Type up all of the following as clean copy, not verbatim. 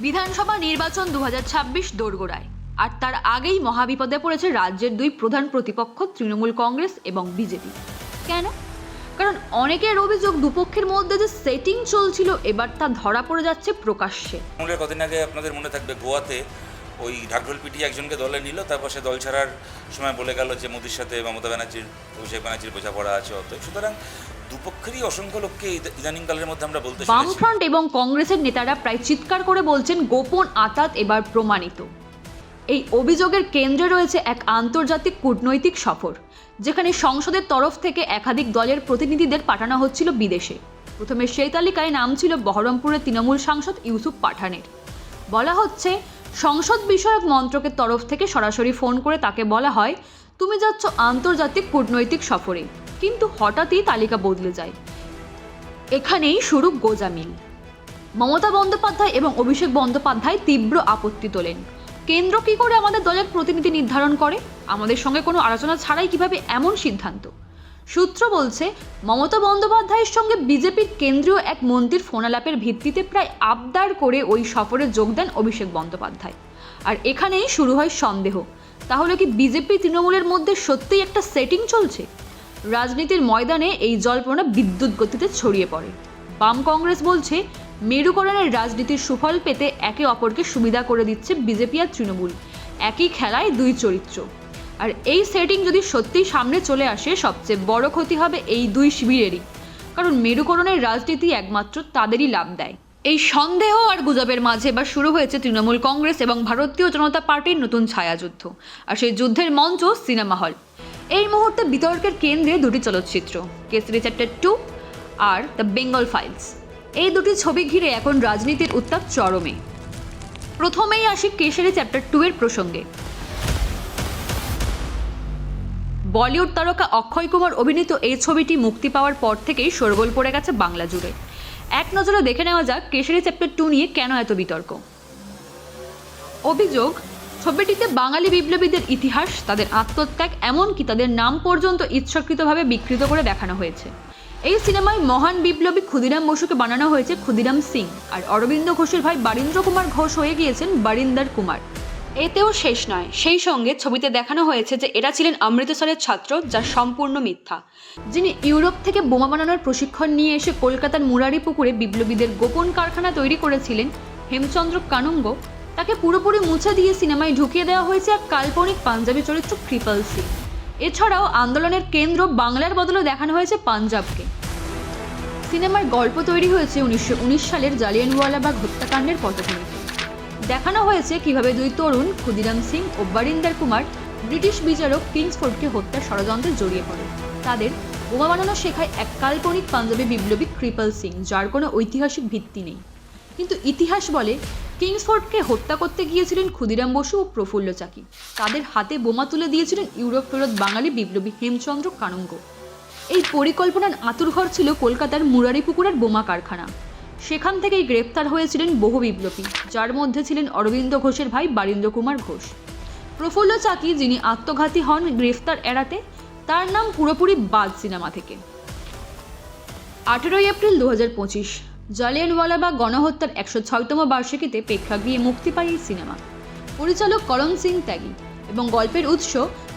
বিধানসভা নির্বাচন 2026 দোরগোড়ায়, আর তার আগেই মহাবিপদে পড়েছে রাজ্যের দুই প্রধান প্রতিপক্ষ তৃণমূল কংগ্রেস এবং বিজেপি। কেন? কারণ অনেকের অভিযোগ দুপক্ষের মধ্যে যে সেটিং চলছিল এবার তা ধরা পড়ে যাচ্ছে প্রকাশ্যে। কদিন আগে আপনাদের মনে থাকবে গোয়াতে ওই ঢাকঢোল পিটিয়ে একজনকে দলে নিল, তারপর সে দল ছাড়ার সময় বলে গেল যে মোদির সাথে মমতা ব্যানার্জির অভিষেক ব্যানার্জির বোঝাপড়া আছে। সুতরাং দুপক্ষেরই অসংখ্য লোককে ইদানিংকালের মধ্যে আমরা বলতে শুনেছি। বামফ্রন্ট এবং কংগ্রেসের নেতারা প্রায় চিৎকার করে বলছেন গোপন আঁতাত এবার প্রমাণিত। এই অভিযোগের কেন্দ্রে রয়েছে এক আন্তর্জাতিক কূটনৈতিক সফর, যেখানে সংসদের তরফ থেকে একাধিক দলের প্রতিনিধিদের পাঠানো হচ্ছিল বিদেশে। প্রথমে সেই তালিকায় নাম ছিল বহরমপুরের তৃণমূল সাংসদ ইউসুফ পাঠানের। বলা হচ্ছে সংসদ বিষয়ক মন্ত্রকের তরফ থেকে সরাসরি ফোন করে তাকে বলা হয়, তুমি যাচ্ছ আন্তর্জাতিক কূটনৈতিক সফরে। কিন্তু হঠাৎই তালিকা বদলে যায়। এখানেই শুরু গোঁজামিল। মমতা বন্দ্যোপাধ্যায় এবং অভিষেক বন্দ্যোপাধ্যায় তীব্র আপত্তি তোলেন। কেন্দ্র কি করে আমাদের দলের প্রতিনিধি নির্ধারণ করে? আমাদের সঙ্গে কোনো আলোচনা ছাড়াই কিভাবে এমন সিদ্ধান্ত? সূত্র বলছে, মমতা বন্দ্যোপাধ্যায়ের সঙ্গে বিজেপির কেন্দ্রীয় এক মন্ত্রীর ফোনালাপের ভিত্তিতে প্রায় আবদার করে ওই সফরে যোগ দেন অভিষেক বন্দ্যোপাধ্যায়। আর এখানেই শুরু হয় সন্দেহ, তাহলে কি বিজেপি তৃণমূলের মধ্যে সত্যিই একটা সেটিং চলছে? রাজনীতির ময়দানে এই জল্পনা বিদ্যুৎ গতিতে ছড়িয়ে পড়ে। বাম কংগ্রেস বলছে, মেরুকরণের রাজনীতির সুফল পেতে একে অপরকে সুবিধা করে দিচ্ছে বিজেপি আর তৃণমূল, একই খেলায় দুই চরিত্র। আর এই সেটিং যদি সত্যিই সামনে চলে আসে, সবচেয়ে বড় ক্ষতি হবে এই দুই শিবিরেরই, কারণ মেরুকরণের রাজনীতি একমাত্র তাদেরই লাভ দেয়। এই সন্দেহ আর গুজবের মাঝে এবার শুরু হয়েছে তৃণমূল কংগ্রেস এবং ভারতীয় জনতা পার্টির নতুন ছায়াযুদ্ধ। আর সেই যুদ্ধের মঞ্চ সিনেমা হল। এই মুহূর্তে বিতর্কের কেন্দ্রে দুটি চলচ্চিত্র, Kesari chapter 2 are the Bengal files. এই দুটি ছবি ঘিরে এখন রাজনীতির উত্তাপ চরমে। প্রথমেই আসি কেসরি চ্যাপ্টার 2 এর প্রসঙ্গে। বলিউড তারকা অক্ষয় কুমার অভিনীত এই ছবিটি মুক্তি পাওয়ার পর থেকেই শোরগোল পড়ে গেছে বাংলা জুড়ে। এক নজরে দেখে নেওয়া যাক কেসরি চ্যাপ্টার 2 নিয়ে কেন এত বিতর্ক। অভিযোগ, ছবিটিতে বাঙালি বিপ্লবীদের ইতিহাস, তাদের আত্মত্যাগ, এমনকি তাদের নাম পর্যন্ত ইচ্ছাকৃতভাবে বিকৃত করে দেখানো হয়েছে। এই সিনেমায় মহান বিপ্লবী ক্ষুদিরাম বসুকে বানানো হয়েছে ক্ষুদিরাম সিং, আর অরবিন্দ ঘোষের ভাই বারীন্দ্র কুমার ঘোষ হয়ে গিয়েছেন বারিন্দার কুমার। এতেও শেষ নয়, সেই সঙ্গে ছবিতে দেখানো হয়েছে যে এরা ছিলেন অমৃতসরের ছাত্র, যা সম্পূর্ণ মিথ্যা। যিনি ইউরোপ থেকে বোমা বানানোর প্রশিক্ষণ নিয়ে এসে কলকাতার মুরারিপুকুরে বিপ্লবীদের গোপন কারখানা তৈরি করেছিলেন, হেমচন্দ্র কানুঙ্গ, তাকে পুরোপুরি মুছে দিয়ে সিনেমায় ঢুকিয়ে দেওয়া হয়েছে এক কাল্পনিক পাঞ্জাবি চরিত্র কৃপাল সিং। এছাড়াও আন্দোলনের কেন্দ্র বাংলার বদলে দেখানো হয়েছে পাঞ্জাবকে। সিনেমার গল্প তৈরি হয়েছে 1919 সালের জালিয়ানওয়ালাবাগ হত্যাকাণ্ডের পটভূমিতে। দেখানো হয়েছে কিভাবে দুই তরুণ ক্ষুদিরাম সিং ও বারিন্দার কুমার ব্রিটিশ বিচারক কিংসফোর্ডকে হত্যার ষড়যন্ত্রে জড়িয়ে পড়ে। তাদের বোমা বানানো শেখায় এক কাল্পনিক পাঞ্জাবি বিপ্লবী কৃপাল সিং, যার কোনো ঐতিহাসিক ভিত্তি নেই। কিন্তু ইতিহাস বলে কিংসফোর্ডকে হত্যা করতে গিয়েছিলেন ক্ষুদিরাম বসু ও প্রফুল্ল চাকি। তাদের হাতে বোমা তুলে দিয়েছিলেন ইউরোপ ফেরত বাঙালি বিপ্লবী হেমচন্দ্র কানুঙ্গ। এই পরিকল্পনার আঁতুড়ঘর ছিল কলকাতার মুরারিপুকুরের বোমা কারখানা। সেখান থেকেই গ্রেপ্তার হয়েছিলেন বহু বিপ্লবী, যার মধ্যে ছিলেন অরবিন্দ ঘোষের ভাই বারীন্দ্র কুমার ঘোষ। প্রফুল্ল চাকি, যিনি আত্মঘাতী হন গ্রেফতার এড়াতে, তার নাম পুরোপুরি বাদ সিনেমা থেকে। 18 এপ্রিল 2025 জালিয়ানওয়ালাবাগ গণহত্যার 106তম বার্ষিকীতে প্রেক্ষাগৃহে মুক্তি পায় এই সিনেমা। পরিচালক করণ সিং ত্যাগী এবং গল্পের উৎস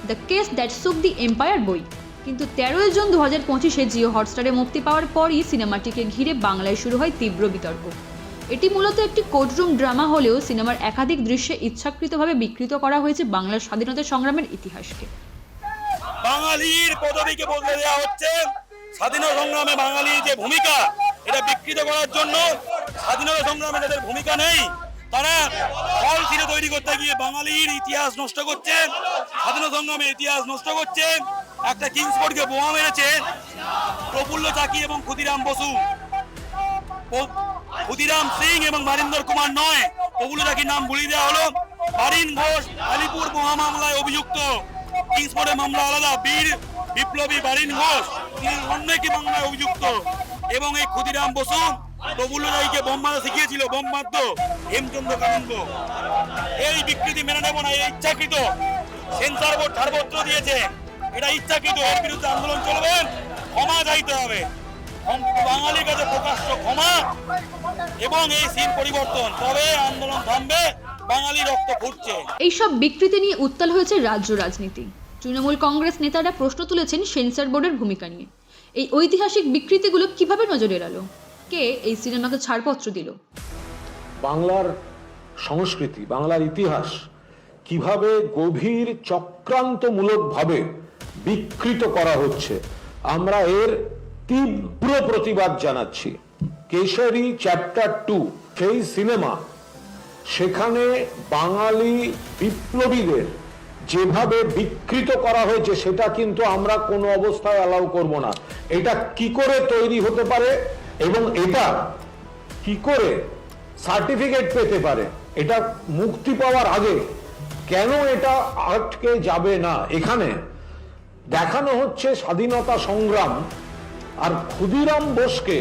দ্য কেস দ্যাট শুক দি এম্পায়ার বই। কিন্তু 13 জুন 2025 জিও হটস্টারে মুক্তি পাওয়ার পরই সিনেমাটিকে ঘিরে বাংলায় শুরু হয় তীব্র বিতর্ক। এটি মূলত একটি কোর্টরুম ড্রামা হলেও সিনেমার একাধিক দৃশ্যে ইচ্ছাকৃতভাবে বিকৃত করা হয়েছে বাংলার স্বাধীনতা সংগ্রামের ইতিহাসকে। বাঙালির পদবিকে বদলে দেওয়া হচ্ছে। স্বাধীনতা সংগ্রামে বাঙালির যে ভূমিকা, এটা বিকৃত করার জন্য স্বাধীনতা সংগ্রামে যাদের ভূমিকা নেই, তারা ফল ছিঁড়ে তৈরি করতে গিয়ে বাঙালির ইতিহাস নষ্ট করছে, স্বাধীনতা সংগ্রামের ইতিহাস নষ্ট করছে। একটা কিংসফোর্ডকে বোমা মেরেছে প্রফুল্ল চাকি এবং ক্ষুদিরাম বসু। ক্ষুদিরাম সিং এবং বারিন্দর কুমার নয়, প্রফুল্ল চাকির নাম ভুলিয়ে দেওয়া হলো। বারিন ঘোষ আলিপুর বোমা মামলায় অভিযুক্ত, কিংসফোর্ডের মামলা আলাদা। বীর বিপ্লবী বারিন ঘোষ তিনি অন্য একটি মামলায় অভিযুক্ত। এবং এই ক্ষুদিরাম বসু প্রফুল্ল চাকিকে বোম মারা শিখিয়েছিল, বোম মারত হেমচন্দ্র কানুঙ্গ। এই বিকৃতি মেনে নেব না, এই ইচ্ছাকৃত। সেন্সর বোর্ড ছাড়পত্র দিয়েছে, এটা ইচ্ছাকৃত। এর বিরুদ্ধে আন্দোলন চলবে, ক্ষমা চাইতে হবে বাঙালির কাছে, প্রকাশ্য ক্ষমা। এবং এই সিন পরিবর্তন, তবে আন্দোলন থামবে, বাঙালি রক্ত ফুটছে। এইসব বিকৃতি নিয়ে উত্তাল হয়েছে রাজ্য রাজনীতি। তৃণমূল কংগ্রেস নেতারা প্রশ্ন তুলেছেন সেন্সর বোর্ডের ভূমিকা নিয়ে। এই ঐতিহাসিক বিকৃতিগুলো কিভাবে নজরে এড়ালো? কে এই সিনেমাকে ছাড়পত্র দিল? বাংলার সংস্কৃতি, বাংলার ইতিহাস কিভাবে গভীর চক্রান্তমূলকভাবে বিকৃত করা হচ্ছে, আমরা এর তীব্র প্রতিবাদ জানাচ্ছি। কেশরী চ্যাপ্টার 2 সেই সিনেমা, সেখানে বাঙালি বিপ্লবীদের যেভাবে বিকৃত করা হয়েছে সেটা কিন্তু আমরা কোনো অবস্থায় অ্যালাউ করব না। এটা কি করে তৈরি হতে পারে এবং এটা কি করে সার্টিফিকেট পেতে পারে, এটা মুক্তি পাওয়ার আগে কেন এটা আটকে যাবে না? এখানে দেখানো হচ্ছে স্বাধীনতা সংগ্রাম, আর ক্ষুদিরাম বোসকে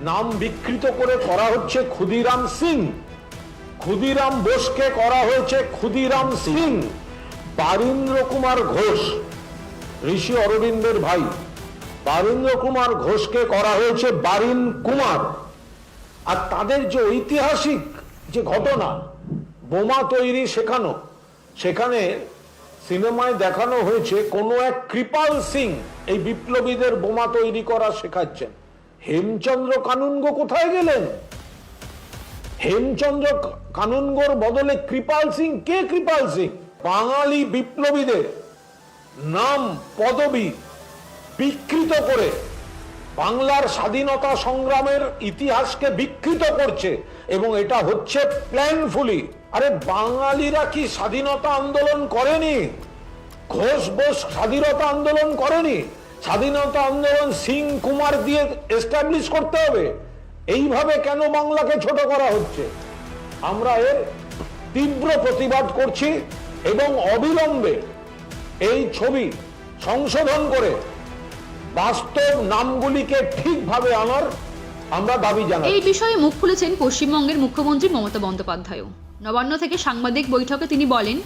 নাম বিকৃত করে করা হচ্ছে ক্ষুদিরাম সিং। ক্ষুদিরাম বোসকে করা হয়েছে ক্ষুদিরাম সিং। বারীন্দ্র কুমার ঘোষ, ঋষি অরবিন্দের ভাই বারীন্দ্র কুমার ঘোষকে করা হয়েছে বারিন কুমার। আর তাদের যে ঐতিহাসিক যে ঘটনা, বোমা তৈরি শেখানো, সেখানে সিনেমায় দেখানো হয়েছে কোনো এক কৃপাল সিং এই বিপ্লবীদের বোমা তৈরি করা শেখাচ্ছেন। হেমচন্দ্র কানুনগো কোথায় গেলেন? হেমচন্দ্র কানুনগোর বদলে কৃপাল সিং। কে কৃপাল সিং? বাঙালি বিপ্লবীদের নাম পদবি বিকৃত করে বাংলার স্বাধীনতা সংগ্রামের ইতিহাসকে বিকৃত করছে, এবং এটা হচ্ছে প্ল্যানফুলি। আরে বাঙালিরা কি স্বাধীনতা আন্দোলন করেনি? ঘোষ বোস স্বাধীনতা আন্দোলন করেনি? স্বাধীনতা আন্দোলন সিং কুমার দিয়ে এস্টাবলিশ করতে হবে? এইভাবে কেন বাংলাকে ছোট করা হচ্ছে? আমরা এর তীব্র প্রতিবাদ করছি এবং অবিলম্বে এই ছবি সংশোধন করে বাস্তব নামগুলিকে ঠিকভাবে আনার আমরা দাবি জানাই। এই বিষয়ে মুখ খুলেছেন পশ্চিমবঙ্গের মুখ্যমন্ত্রী মমতা বন্দ্যোপাধ্যায়ও। নবান্ন থেকে সাংবাদিক বৈঠকে তিনি বলেন,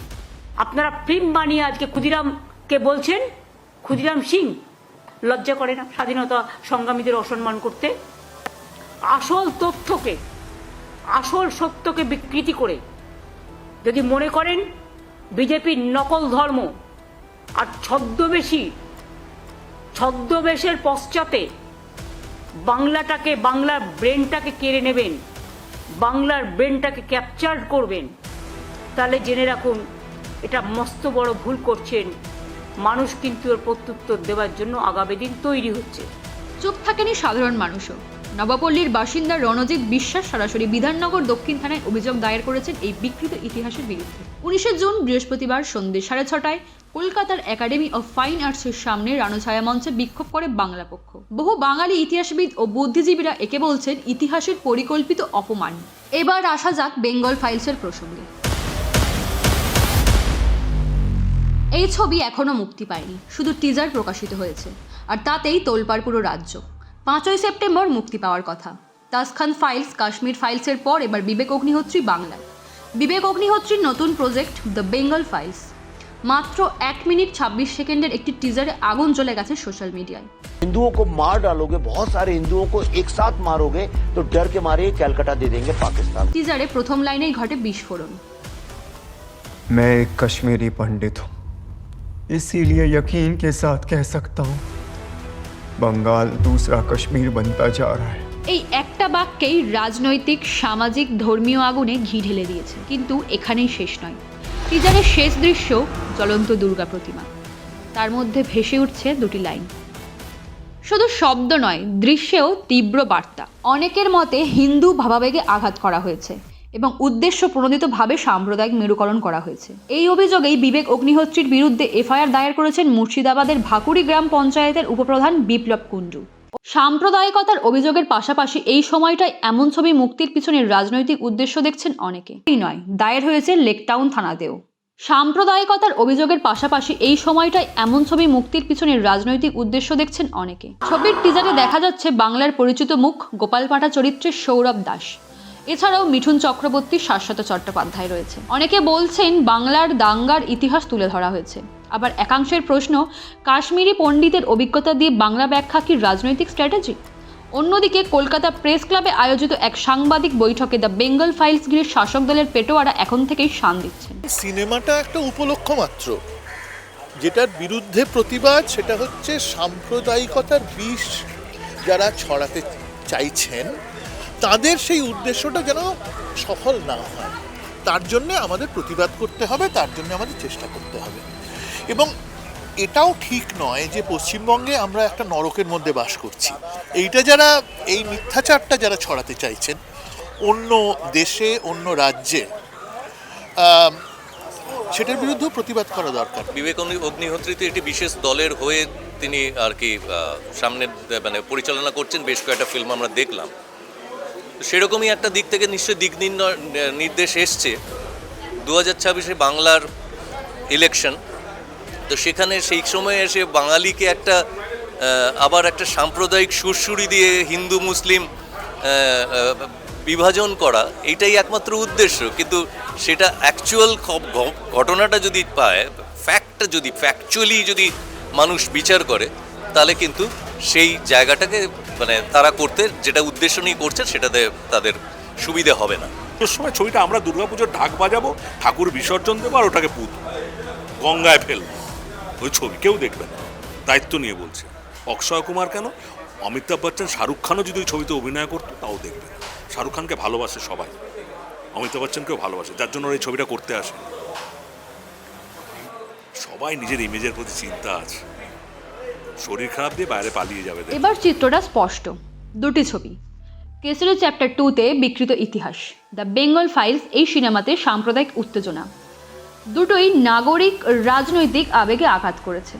আপনারা ফিল্ম বানিয়ে আজকে ক্ষুদিরামকে বলছেন ক্ষুদিরাম সিং। লজ্জা করে না স্বাধীনতা সংগ্রামীদের অসম্মান করতে? আসল তথ্যকে, আসল সত্যকে বিকৃতি করে যদি মনে করেন বিজেপির নকল ধর্ম আর ছদ্মবেশের পশ্চাতে বাংলাটাকে, বাংলার ব্রেনটাকে কেড়ে নেবেন, বাংলার ব্রেনটাকে ক্যাপচার করবেন, তাহলে জেনে রাখুন এটা মস্ত বড় ভুল করছেন। মানুষ কিন্তু ওর প্রত্যুত্তর দেওয়ার জন্য আগামী দিন তৈরি হচ্ছে। চুপ থাকেনি সাধারণ মানুষও। নবাপল্লীর বাসিন্দা রণজিৎ বিশ্বাস সরাসরি বিধাননগর দক্ষিণ থানায় অভিযোগ দায়ের করেছেন এই বিকৃত ইতিহাসের বিরুদ্ধে। 19 জুন বৃহস্পতিবার সন্ধ্যে 6:30টায় কলকাতার একাডেমি অফ ফাইন আর্টসের সামনে রানুছায়া মঞ্চে বিক্ষোভ করে বাংলা পক্ষ। বহু বাঙালি ইতিহাসবিদ ও বুদ্ধিজীবীরা একে বলছেন ইতিহাসের পরিকল্পিত অপমান। এবার আসা যাক বেঙ্গল ফাইলসের প্রসঙ্গে। এই ছবি এখনো মুক্তি পায়নি, শুধু টিজার প্রকাশিত হয়েছে, আর তাতেই তোলপাড় পুরো রাজ্য। 5ই সেপ্টেম্বর মুক্তি পাওয়ার কথা। তাসখান ফাইলস, কাশ্মীর ফাইলসের পর এবার বিবেক অগ্নিহোত্রী বাংলায়। বিবেক অগ্নিহোত্রীর নতুন প্রজেক্ট দ্য বেঙ্গল ফাইলস। মাত্র 1 মিনিট 26 সেকেন্ডের একটি টিজারে আগুন জ্বলে গেছে সোশ্যাল মিডিয়ায়। हिंदुओं को मार डालोगे, बहुत सारे हिंदुओं को एक साथ मारोगे तो डर के मारे कलकत्ता दे देंगे पाकिस्तान। টিজারে প্রথম লাইনেই ঘটে বিস্ফোরণ। मैं एक कश्मीरी पंडित हूँ, इसीलिए यकीन के साथ कह सकता हूँ बंगाल दूसरा कश्मीर बनता जा रहा है। এই একটা বাক্যেই রাজনৈতিক, সামাজিক, ধর্মীয় আগুনে ঘি ঢেলে দিয়েছে। কিন্তু এখানেই শেষ নয়। টিজারের শেষ দৃশ্য জ্বলন্ত দুর্গা প্রতিমা, তার মধ্যে ভেসে উঠছে দুটি লাইন। শুধু শব্দ নয়, দৃশ্যেও তীব্র বার্তা। অনেকের মতে হিন্দু ভাবাবেগে আঘাত করা হয়েছে এবং উদ্দেশ্য প্রণোদিতভাবে সাম্প্রদায়িক মেরুকরণ করা হয়েছে। এই অভিযোগেই বিবেক অগ্নিহোত্রীর বিরুদ্ধে এফআইআর দায়ের করেছেন মুর্শিদাবাদের ভাকুড়ি গ্রাম পঞ্চায়েতের উপপ্রধান বিপ্লব কুণ্ডু। সাম্প্রদায়িকতার অভিযোগের পাশাপাশি এই সময়টায় এমন ছবি মুক্তির পিছনে রাজনৈতিক উদ্দেশ্য দেখছেন অনেকে। এই নয়, দায়ের হয়েছে লেকটাউন থানাতেও। সাম্প্রদায়িকতার অভিযোগের পাশাপাশি এই সময়টায় এমন ছবি মুক্তির পিছনে রাজনৈতিক উদ্দেশ্য দেখছেন অনেকে। ছবির টিজারে দেখা যাচ্ছে বাংলার পরিচিত মুখ গোপাল পাঠা চরিত্রে সৌরভ দাস। এছাড়াও মিঠুন চক্রবর্তী, শাশ্বত চট্টোপাধ্যায় রয়েছে। অনেকে বলছেন বাংলার দাঙ্গার ইতিহাস তুলে ধরা হয়েছে। আবার একাংশের প্রশ্ন, কাশ্মীরি পণ্ডিতের অভিজ্ঞতা দিয়ে বাংলা ব্যাখ্যা কি রাজনৈতিক স্ট্র্যাটেজি? অন্যদিকে কলকাতা প্রেস ক্লাবে আয়োজিত এক সাংবাদিক বৈঠকে দ্য বেঙ্গল ফাইলস ঘিরে শাসক দলের পেটোয়ারা এখন থেকেই শান দিচ্ছেন। সিনেমাটা একটা উপলক্ষ মাত্র, যেটার বিরুদ্ধে প্রতিবাদ সেটা হচ্ছে সাম্প্রদায়িকতার বিষ যারা ছড়াতে চাইছেন তাদের সেই উদ্দেশ্যটা যেন সফল না হয়, তার জন্য আমাদের প্রতিবাদ করতে হবে, তার জন্য আমাদের চেষ্টা করতে হবে। এবং এটাও ঠিক নয় যে পশ্চিমবঙ্গে আমরা একটা নরকের মধ্যে বাস করছি। এইটা যারা এই মিথ্যাচারটা যারা ছড়াতে চাইছেন অন্য দেশে অন্য রাজ্যে, সেটার বিরুদ্ধেও প্রতিবাদ করা দরকার। বিবেক অগ্নিহোত্রী তো একটি বিশেষ দলের হয়ে তিনি আর কি সামনে মানে পরিচালনা করছেন, বেশ কয়েকটা ফিল্ম আমরা দেখলাম। সেরকমই একটা দিক থেকে নিশ্চয়ই দিক নির্দেশ এসছে 2026-এ বাংলার ইলেকশন, তো সেখানে সেই সময় এসে বাঙালিকে একটা আবার একটা সাম্প্রদায়িক সুরসুরি দিয়ে হিন্দু মুসলিম বিভাজন করা, এইটাই একমাত্র উদ্দেশ্য। কিন্তু সেটা অ্যাকচুয়াল ঘটনাটা যদি পায়, ফ্যাক্টটা যদি ফ্যাকচুয়ালি যদি মানুষ বিচার করে, তাহলে কিন্তু সেই জায়গাটাকে মানে তারা করতে যেটা উদ্দেশ্য নিয়ে করছে সেটাতে তাদের সুবিধে হবে না। ওই সময় ছবিটা আমরা দুর্গাপুজোর ঢাক বাজাবো, ঠাকুর বিসর্জন দেবো আর ওটাকে পুঁত গঙ্গায় ফেলবো, ওই ছবি কেউ দেখবে না। দায়িত্ব নিয়ে বলছে অক্ষয় কুমার কেন, অমিতাভ বচ্চন, শাহরুখ খানও যদি ওই ছবিতে অভিনয় করতো তাও দেখবে না। শাহরুখ খানকে ভালোবাসে সবাই, অমিতাভ বচ্চনকেও ভালোবাসে, যার জন্য এই ছবিটা করতে আসে। সবাই নিজের ইমেজের প্রতি চিন্তা আছে, শরীর খারাপ দিয়ে বাইরে পালিয়ে যাবে। এবার চিত্রটা স্পষ্ট, দুটি ছবি। কেসরি চ্যাপ্টার 2-তে বিকৃত ইতিহাস, দ্য বেঙ্গল ফাইলস এই সিনেমাতে সাম্প্রদায়িক উত্তেজনা, দুটোই নাগরিক রাজনৈতিক আবেগে আঘাত করেছে।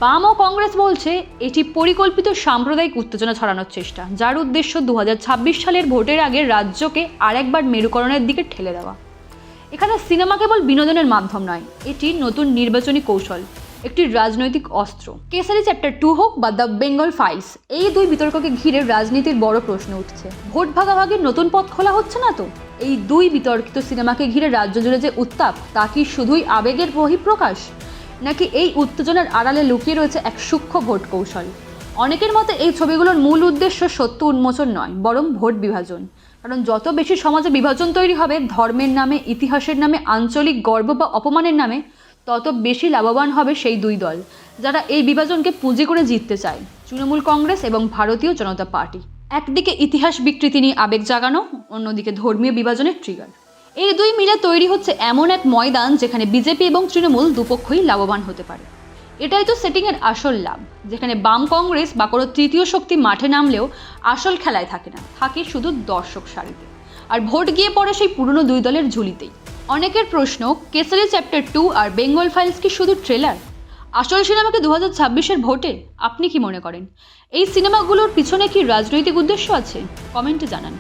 বাম ও কংগ্রেস বলছে এটি পরিকল্পিত সাম্প্রদায়িক উত্তেজনা ছড়ানোর চেষ্টা, যার উদ্দেশ্য 2026 সালের ভোটের আগে রাজ্যকে আরেকবার মেরুকরণের দিকে ঠেলে দেওয়া। এখানে সিনেমা কেবল বিনোদনের মাধ্যম নয়, এটি নতুন নির্বাচনী কৌশল, একটি রাজনৈতিক অস্ত্র। কেসারি চ্যাপ্টার 2 হোক বা দ্য বেঙ্গল ফাইলস, এই দুই বিতর্ককে ঘিরে রাজনীতির বড় প্রশ্ন উঠছে। ভোট ভাগাভাগির নতুন পথ খোলা হচ্ছে না তো? এই দুই বিতর্কিত সিনেমাকে ঘিরে রাজ্য জুড়ে যে উত্তাপ, তা কি শুধুই আবেগের বহিঃপ্রকাশ, নাকি এই উত্তেজনার আড়ালে লুকিয়ে রয়েছে এক সূক্ষ্ম ভোট কৌশল? অনেকের মতে এই ছবিগুলোর মূল উদ্দেশ্য সত্য উন্মোচন নয়, বরং ভোট বিভাজন। কারণ যত বেশি সমাজে বিভাজন তৈরি হবে ধর্মের নামে, ইতিহাসের নামে, আঞ্চলিক গর্ব বা অপমানের নামে, তত বেশি লাভবান হবে সেই দুই দল যারা এই বিভাজনকে পুঁজি করে জিততে চায়, তৃণমূল কংগ্রেস এবং ভারতীয় জনতা পার্টি। একদিকে ইতিহাস বিকৃতি নিয়ে আবেগ জাগানো, অন্যদিকে ধর্মীয় বিভাজনের ট্রিগার। এই দুই মিলে তৈরি হচ্ছে এমন এক ময়দান যেখানে বিজেপি এবং তৃণমূল দুপক্ষই লাভবান হতে পারে। এটাই তো সেটিংয়ের আসল লাভ, যেখানে বাম কংগ্রেস বা কোনো তৃতীয় শক্তি মাঠে নামলেও আসল খেলায় থাকে না, থাকে শুধু দর্শক সারিতে, আর ভোট গিয়ে পড়ে সেই পুরনো দুই দলের ঝুলিতেই। অনেকের প্রশ্ন, কেসারি চ্যাপ্টার 2 আর বেঙ্গল ফাইলস কি শুধু ট্রেলার? আসল সিনেমাকে 2026-এর ভোটে? আপনি কি মনে করেন? এই সিনেমাগুলোর পিছনে কি রাজনৈতিক উদ্দেশ্য আছে? কমেন্টে জানান।